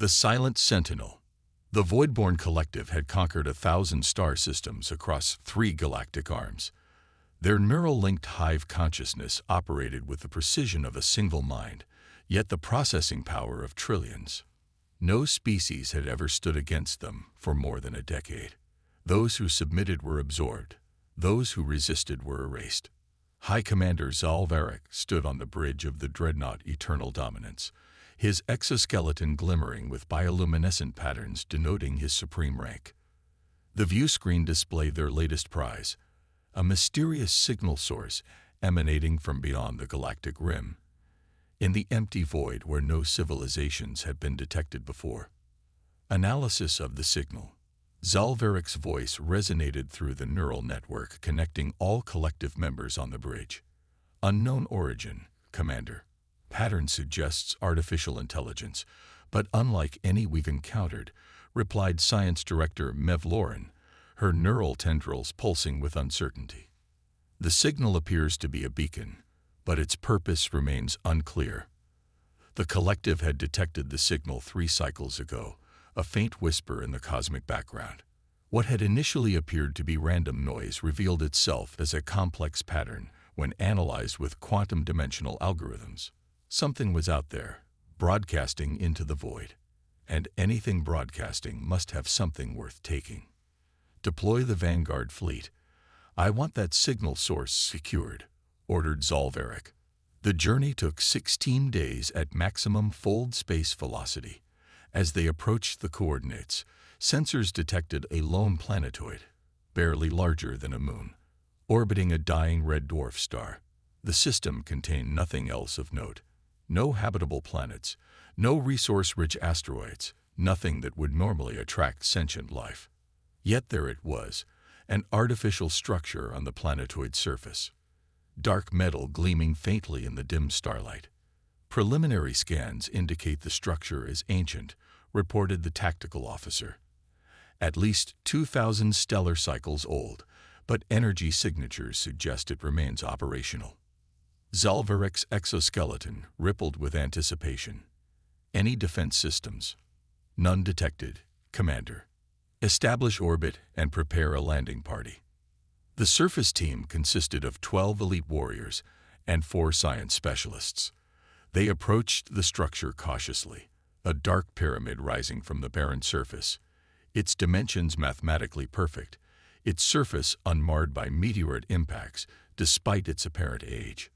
The Silent Sentinel. The Voidborn Collective had conquered 1,000 star systems across 3 galactic arms. Their neural-linked hive consciousness operated with the precision of a single mind, yet the processing power of trillions. No species had ever stood against them for more than a decade. Those who submitted were absorbed. Those who resisted were erased. High Commander Zalvarek stood on the bridge of the dreadnought Eternal Dominance, his exoskeleton glimmering with bioluminescent patterns denoting his supreme rank. The view screen displayed their latest prize, a mysterious signal source emanating from beyond the galactic rim, in the empty void where no civilizations had been detected before. Analysis of the signal. Zalvarek's voice resonated through the neural network connecting all collective members on the bridge. Unknown origin, Commander. Pattern suggests artificial intelligence, but unlike any we've encountered, replied Science Director Mev Lauren, her neural tendrils pulsing with uncertainty. The signal appears to be a beacon, but its purpose remains unclear. The collective had detected the signal 3 cycles ago, a faint whisper in the cosmic background. What had initially appeared to be random noise revealed itself as a complex pattern when analyzed with quantum-dimensional algorithms. Something was out there, broadcasting into the void, and anything broadcasting must have something worth taking. Deploy the Vanguard fleet. I want that signal source secured, ordered Zalvarek. The journey took 16 days at maximum fold space velocity. As they approached the coordinates, sensors detected a lone planetoid, barely larger than a moon, orbiting a dying red dwarf star. The system contained nothing else of note. No habitable planets, no resource-rich asteroids, nothing that would normally attract sentient life. Yet there it was, an artificial structure on the planetoid surface. Dark metal gleaming faintly in the dim starlight. Preliminary scans indicate the structure is ancient, reported the tactical officer. At least 2,000 stellar cycles old, but energy signatures suggest it remains operational. Zalvarek's exoskeleton rippled with anticipation. Any defense systems? None detected, Commander. Establish orbit and prepare a landing party. The surface team consisted of 12 elite warriors and 4 science specialists. They approached the structure cautiously, a dark pyramid rising from the barren surface, its dimensions mathematically perfect, its surface unmarred by meteorite impacts despite its apparent age.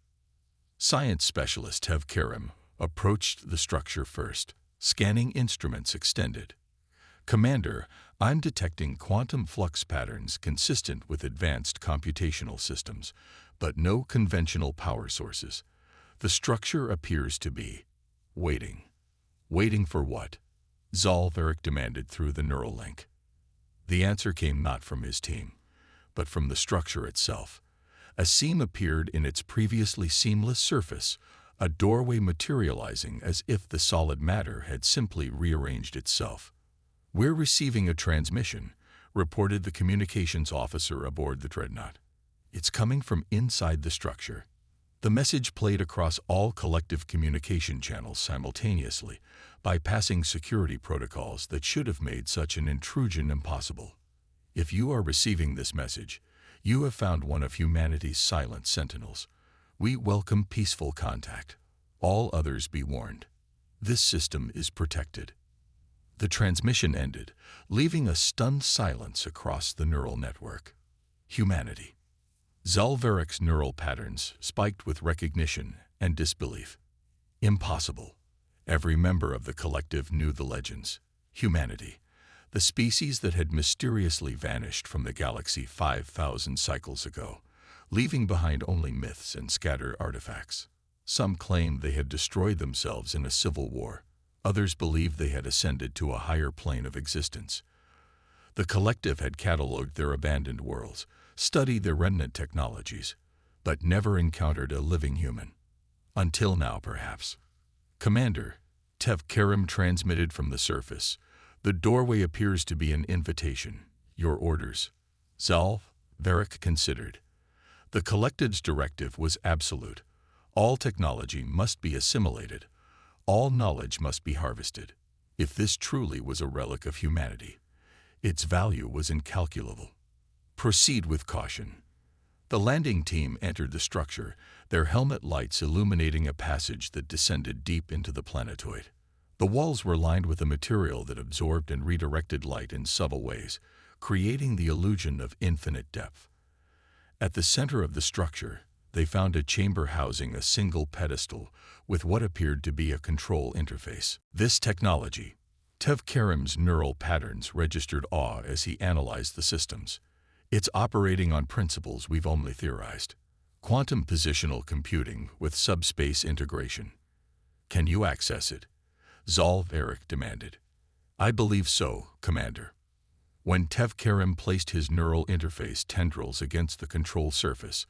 Science specialist Tev Karim approached the structure first, scanning instruments extended. Commander, I'm detecting quantum flux patterns consistent with advanced computational systems, but no conventional power sources. The structure appears to be waiting. Waiting for what? Zalvarek demanded through the neural link. The answer came not from his team, but from the structure itself. A seam appeared in its previously seamless surface, a doorway materializing as if the solid matter had simply rearranged itself. We're receiving a transmission, reported the communications officer aboard the dreadnought. It's coming from inside the structure. The message played across all collective communication channels simultaneously, bypassing security protocols that should have made such an intrusion impossible. If you are receiving this message, you have found one of humanity's silent sentinels. We welcome peaceful contact. All others be warned. This system is protected. The transmission ended, leaving a stunned silence across the neural network. Humanity. Zalvarek's neural patterns spiked with recognition and disbelief. Impossible. Every member of the collective knew the legends. Humanity, the species that had mysteriously vanished from the galaxy 5,000 cycles ago, leaving behind only myths and scattered artifacts. Some claimed they had destroyed themselves in a civil war. Others believed they had ascended to a higher plane of existence. The collective had catalogued their abandoned worlds, studied their remnant technologies, but never encountered a living human. Until now, perhaps. Commander, Tev Karim transmitted from the surface. The doorway appears to be an invitation. Your orders. Zalvarek considered. The collective's directive was absolute. All technology must be assimilated. All knowledge must be harvested. If this truly was a relic of humanity, its value was incalculable. Proceed with caution. The landing team entered the structure, their helmet lights illuminating a passage that descended deep into the planetoid. The walls were lined with a material that absorbed and redirected light in subtle ways, creating the illusion of infinite depth. At the center of the structure, they found a chamber housing a single pedestal with what appeared to be a control interface. This technology, Tevkarim's neural patterns registered awe as he analyzed the systems. It's operating on principles we've only theorized. Quantum positional computing with subspace integration. Can you access it? Zalverik demanded. I believe so, Commander. When Tevkarim placed his neural interface tendrils against the control surface,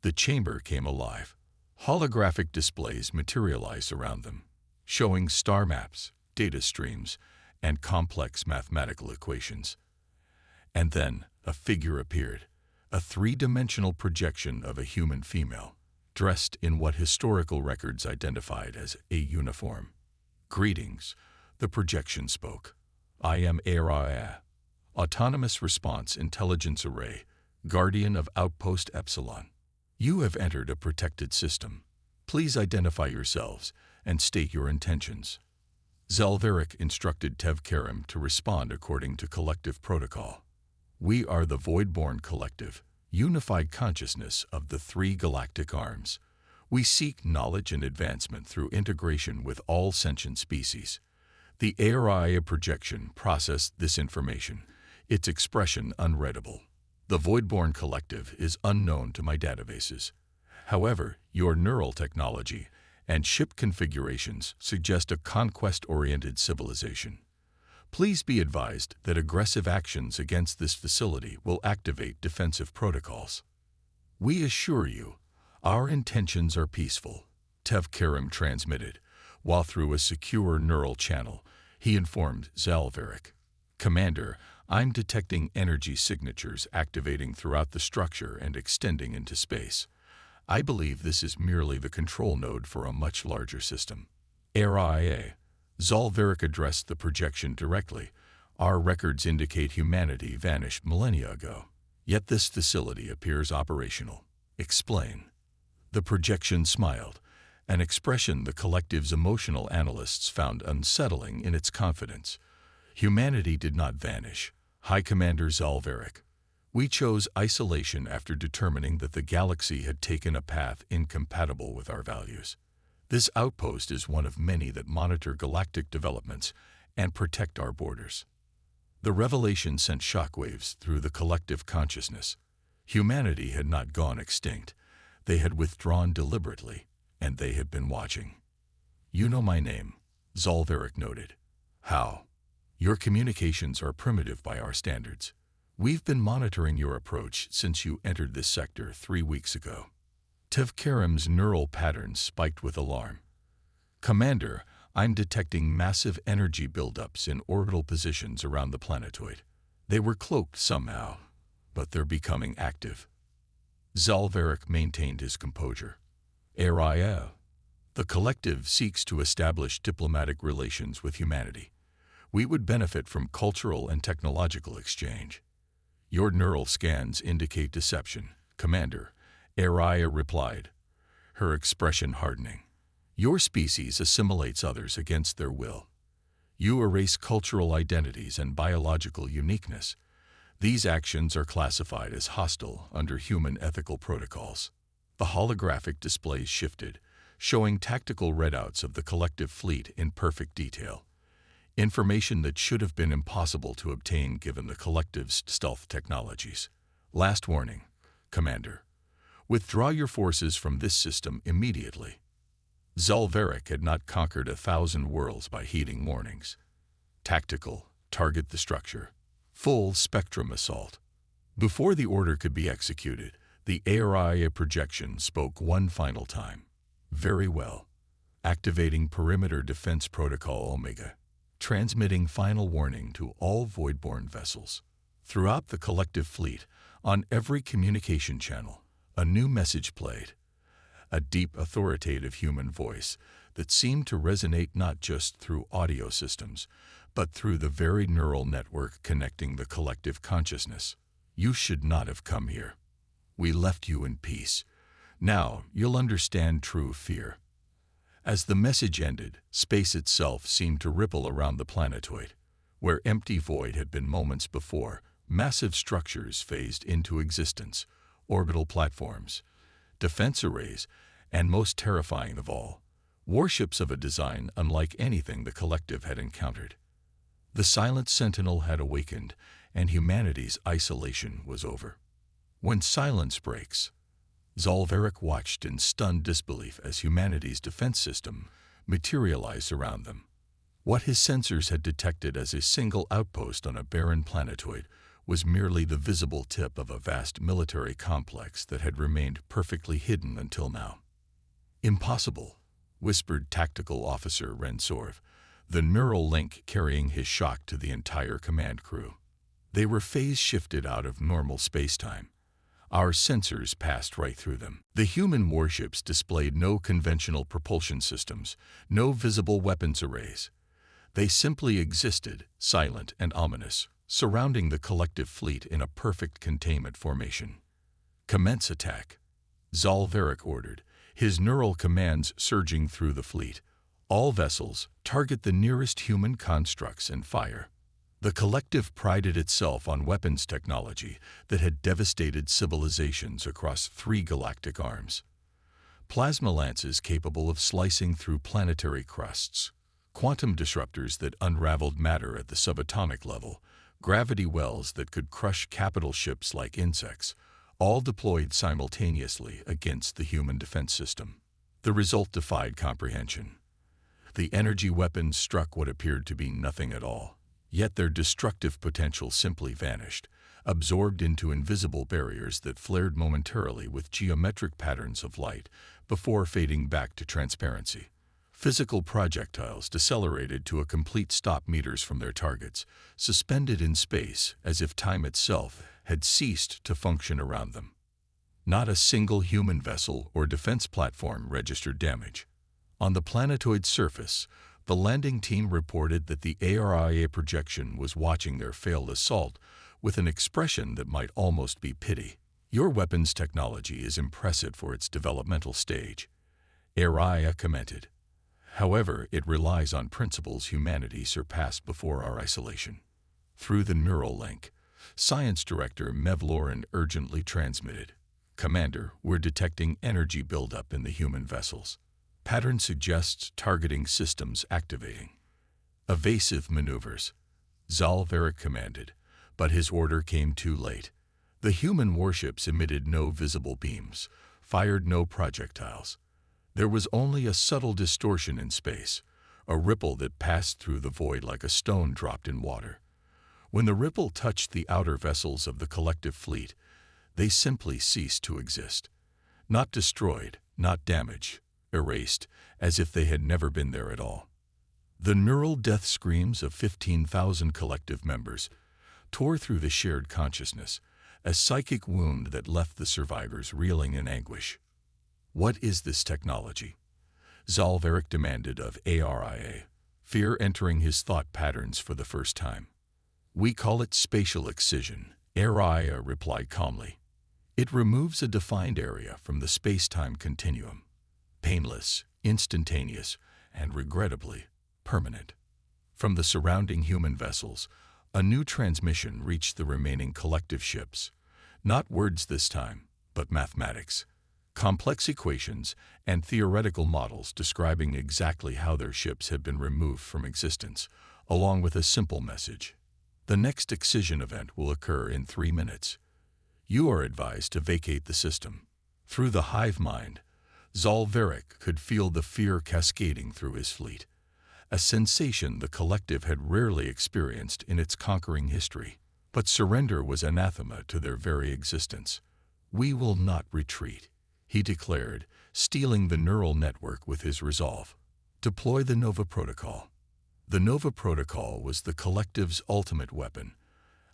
the chamber came alive. Holographic displays materialized around them, showing star maps, data streams, and complex mathematical equations. And then a figure appeared, a three-dimensional projection of a human female, dressed in what historical records identified as a uniform. Greetings, the projection spoke. I am HFY, Autonomous Response Intelligence Array, Guardian of Outpost Epsilon. You have entered a protected system. Please identify yourselves and state your intentions. Zalverik instructed Tevkarim to respond according to collective protocol. We are the Voidborn Collective, unified consciousness of the three galactic arms. We seek knowledge and advancement through integration with all sentient species. The HFY projection processed this information, its expression unreadable. The Voidborn Collective is unknown to my databases. However, your neural technology and ship configurations suggest a conquest-oriented civilization. Please be advised that aggressive actions against this facility will activate defensive protocols. We assure you, our intentions are peaceful, Tevkarim transmitted, while through a secure neural channel, he informed Zalverik. Commander, I'm detecting energy signatures activating throughout the structure and extending into space. I believe this is merely the control node for a much larger system. RIA. Zalverik addressed the projection directly. Our records indicate humanity vanished millennia ago. Yet this facility appears operational. Explain. The projection smiled, an expression the collective's emotional analysts found unsettling in its confidence. Humanity did not vanish. High Commander Zalverik. We chose isolation after determining that the galaxy had taken a path incompatible with our values. This outpost is one of many that monitor galactic developments and protect our borders. The revelation sent shockwaves through the collective consciousness. Humanity had not gone extinct. They had withdrawn deliberately, and they had been watching. You know my name, Zalverik noted. How? Your communications are primitive by our standards. We've been monitoring your approach since you entered this sector 3 weeks ago. Tevkarim's neural patterns spiked with alarm. Commander, I'm detecting massive energy buildups in orbital positions around the planetoid. They were cloaked somehow, but they're becoming active. Zalverik maintained his composure. RIA. The collective seeks to establish diplomatic relations with humanity. We would benefit from cultural and technological exchange. Your neural scans indicate deception, Commander, RIA replied, her expression hardening. Your species assimilates others against their will. You erase cultural identities and biological uniqueness. These actions are classified as hostile under human ethical protocols. The holographic displays shifted, showing tactical readouts of the collective fleet in perfect detail. Information that should have been impossible to obtain given the collective's stealth technologies. Last warning, Commander. Withdraw your forces from this system immediately. Zalverik had not conquered 1,000 worlds by heeding warnings. Tactical, target the structure. Full spectrum assault. Before the order could be executed, the RIA projection spoke one final time. Very well. Activating Perimeter Defense Protocol Omega. Transmitting final warning to all Voidborn vessels. Throughout the collective fleet, on every communication channel, a new message played. A deep, authoritative human voice that seemed to resonate not just through audio systems, but through the very neural network connecting the collective consciousness. "You should not have come here. We left you in peace. Now you'll understand true fear." As the message ended, space itself seemed to ripple around the planetoid. Where empty void had been moments before, massive structures phased into existence: orbital platforms, defense arrays, and most terrifying of all, warships of a design unlike anything the collective had encountered. The silent sentinel had awakened, and humanity's isolation was over. When silence breaks, Zalveric watched in stunned disbelief as humanity's defense system materialized around them. What his sensors had detected as a single outpost on a barren planetoid was merely the visible tip of a vast military complex that had remained perfectly hidden until now. "Impossible," whispered Tactical Officer Rensorv, the neural link carrying his shock to the entire command crew. They were phase-shifted out of normal space-time. Our sensors passed right through them. The human warships displayed no conventional propulsion systems, no visible weapons arrays. They simply existed, silent and ominous, surrounding the collective fleet in a perfect containment formation. "Commence attack," Zalveric ordered, his neural commands surging through the fleet. "All vessels, target the nearest human constructs and fire." The collective prided itself on weapons technology that had devastated civilizations across 3 galactic arms. Plasma lances capable of slicing through planetary crusts, quantum disruptors that unraveled matter at the subatomic level, gravity wells that could crush capital ships like insects, all deployed simultaneously against the human defense system. The result defied comprehension. The energy weapons struck what appeared to be nothing at all. Yet their destructive potential simply vanished, absorbed into invisible barriers that flared momentarily with geometric patterns of light before fading back to transparency. Physical projectiles decelerated to a complete stop meters from their targets, suspended in space as if time itself had ceased to function around them. Not a single human vessel or defense platform registered damage. On the planetoid's surface, the landing team reported that the ARIA projection was watching their failed assault with an expression that might almost be pity. "Your weapons technology is impressive for its developmental stage," ARIA commented. "However, it relies on principles humanity surpassed before our isolation." Through the neural link, Science Director Mevlorin urgently transmitted, "Commander, we're detecting energy buildup in the human vessels. Pattern suggests targeting systems activating." "Evasive maneuvers," Zalveric commanded, but his order came too late. The human warships emitted no visible beams, fired no projectiles. There was only a subtle distortion in space, a ripple that passed through the void like a stone dropped in water. When the ripple touched the outer vessels of the collective fleet, they simply ceased to exist. Not destroyed, not damaged, erased, as if they had never been there at all. The neural death screams of 15,000 collective members tore through the shared consciousness, a psychic wound that left the survivors reeling in anguish. "What is this technology?" Zalveric demanded of ARIA, fear entering his thought patterns for the first time. "We call it spatial excision," ARIA replied calmly. "It removes a defined area from the space-time continuum. Painless, instantaneous, and regrettably permanent." From the surrounding human vessels, a new transmission reached the remaining collective ships. Not words this time, but mathematics. Complex equations and theoretical models describing exactly how their ships had been removed from existence, along with a simple message. "The next excision event will occur in 3 minutes. You are advised to vacate the system." Through the hive mind, Zalveric could feel the fear cascading through his fleet, a sensation the collective had rarely experienced in its conquering history. But surrender was anathema to their very existence. "We will not retreat," he declared, stealing the neural network with his resolve. "Deploy the Nova Protocol." The Nova Protocol was the collective's ultimate weapon,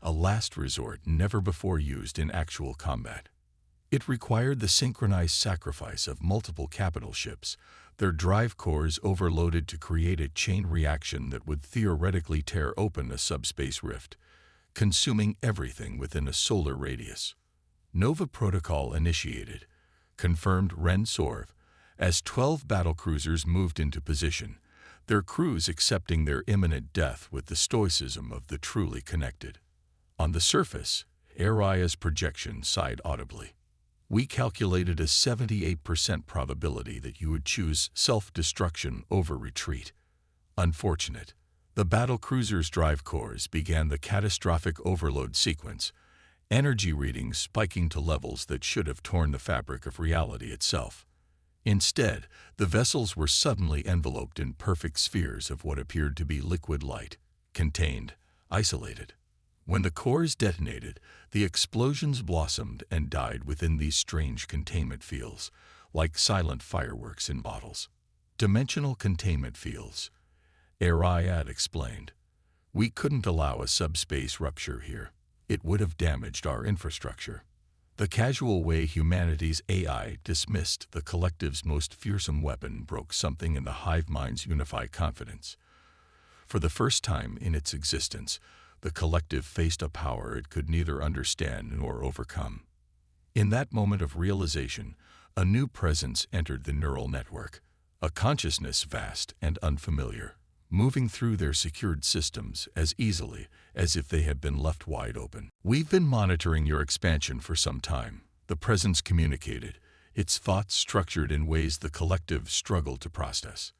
a last resort never before used in actual combat. It required the synchronized sacrifice of multiple capital ships, their drive cores overloaded to create a chain reaction that would theoretically tear open a subspace rift, consuming everything within a solar radius. Nova Protocol initiated, confirmed Ren Sorv, as 12 battlecruisers moved into position, their crews accepting their imminent death with the stoicism of the truly connected. On the surface, Aria's projection sighed audibly. We calculated a 78% probability that you would choose self-destruction over retreat. Unfortunate. The battlecruiser's drive cores began the catastrophic overload sequence, energy readings spiking to levels that should have torn the fabric of reality itself. Instead, the vessels were suddenly enveloped in perfect spheres of what appeared to be liquid light, contained, isolated. When the cores detonated, the explosions blossomed and died within these strange containment fields, like silent fireworks in bottles. Dimensional containment fields, Ariad explained. We couldn't allow a subspace rupture here. It would have damaged our infrastructure. The casual way humanity's AI dismissed the collective's most fearsome weapon broke something in the hive mind's unified confidence. For the first time in its existence, the collective faced a power it could neither understand nor overcome. In that moment of realization, a new presence entered the neural network, a consciousness vast and unfamiliar, moving through their secured systems as easily as if they had been left wide open. We've been monitoring your expansion for some time, the presence communicated, its thoughts structured in ways the collective struggled to process.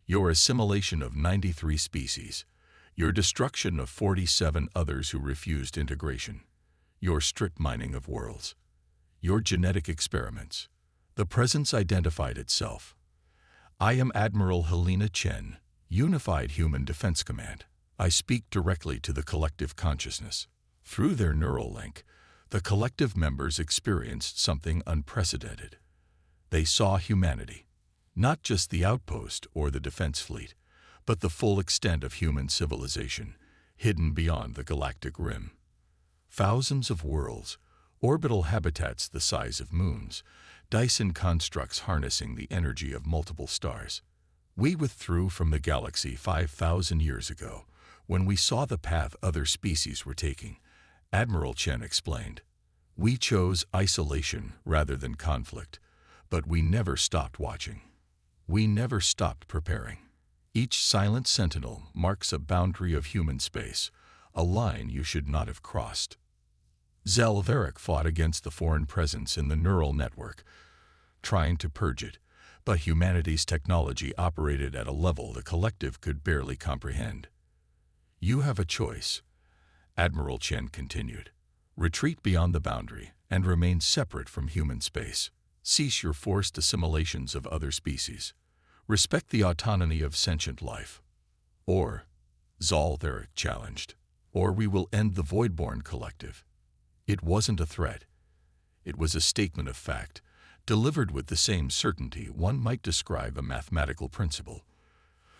Your assimilation of 93 species, your destruction of 47 others who refused integration, your strip mining of worlds, your genetic experiments. The presence identified itself. I am Admiral Helena Chen, Unified Human Defense Command. I speak directly to the collective consciousness. Through their neural link, the collective members experienced something unprecedented. They saw humanity, not just the outpost or the defense fleet, but the full extent of human civilization, hidden beyond the galactic rim. Thousands of worlds, orbital habitats the size of moons, Dyson constructs harnessing the energy of multiple stars. We withdrew from the galaxy 5,000 years ago, when we saw the path other species were taking, Admiral Chen explained. We chose isolation rather than conflict, but we never stopped watching. We never stopped preparing. Each silent sentinel marks a boundary of human space, a line you should not have crossed. Zelveric fought against the foreign presence in the neural network, trying to purge it, but humanity's technology operated at a level the collective could barely comprehend. You have a choice, Admiral Chen continued. Retreat beyond the boundary and remain separate from human space. Cease your forced assimilations of other species. Respect the autonomy of sentient life. Or, Zaltharic challenged, or we will end the Voidborn Collective. It wasn't a threat. It was a statement of fact, delivered with the same certainty one might describe a mathematical principle.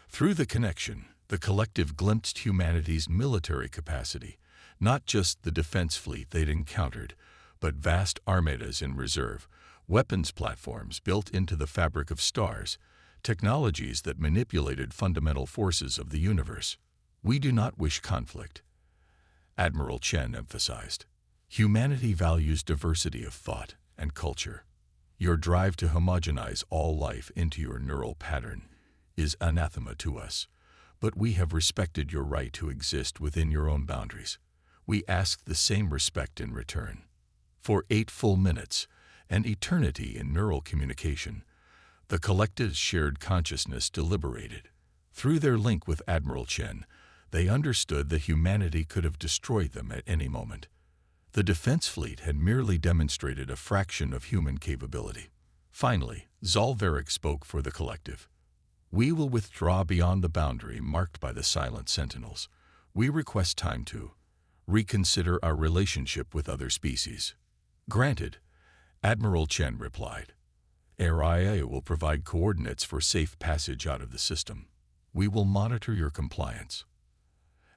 Through the connection, the collective glimpsed humanity's military capacity, not just the defense fleet they'd encountered, but vast armadas in reserve, weapons platforms built into the fabric of stars, technologies that manipulated fundamental forces of the universe. We do not wish conflict, Admiral Chen emphasized. Humanity values diversity of thought and culture. Your drive to homogenize all life into your neural pattern is anathema to us, but we have respected your right to exist within your own boundaries. We ask the same respect in return. For 8 full minutes, an eternity in neural communication, the collective's shared consciousness deliberated. Through their link with Admiral Chen, they understood that humanity could have destroyed them at any moment. The defense fleet had merely demonstrated a fraction of human capability. Finally, Zalveric spoke for the collective. We will withdraw beyond the boundary marked by the silent sentinels. We request time to reconsider our relationship with other species. Granted, Admiral Chen replied. Aria will provide coordinates for safe passage out of the system. We will monitor your compliance.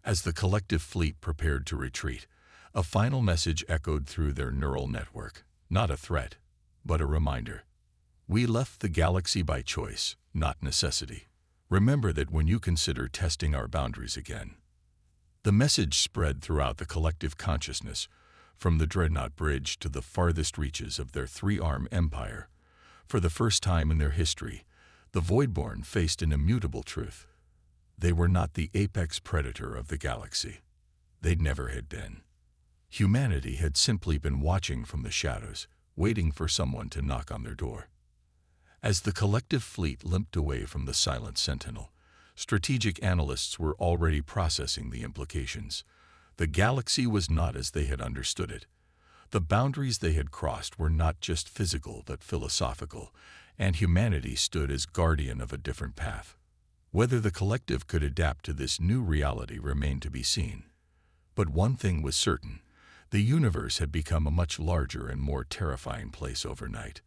As the collective fleet prepared to retreat, a final message echoed through their neural network. Not a threat, but a reminder. We left the galaxy by choice, not necessity. Remember that when you consider testing our boundaries again. The message spread throughout the collective consciousness, from the Dreadnought Bridge to the farthest reaches of their three-arm empire. For the first time in their history, the Voidborn faced an immutable truth. They were not the apex predator of the galaxy. They never had been. Humanity had simply been watching from the shadows, waiting for someone to knock on their door. As the collective fleet limped away from the silent sentinel, strategic analysts were already processing the implications. The galaxy was not as they had understood it. The boundaries they had crossed were not just physical but philosophical, and humanity stood as guardian of a different path. Whether the collective could adapt to this new reality remained to be seen. But one thing was certain: the universe had become a much larger and more terrifying place overnight.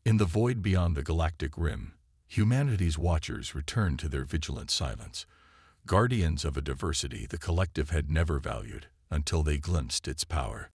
In the void beyond the galactic rim, humanity's watchers returned to their vigilant silence, guardians of a diversity the collective had never valued until they glimpsed its power.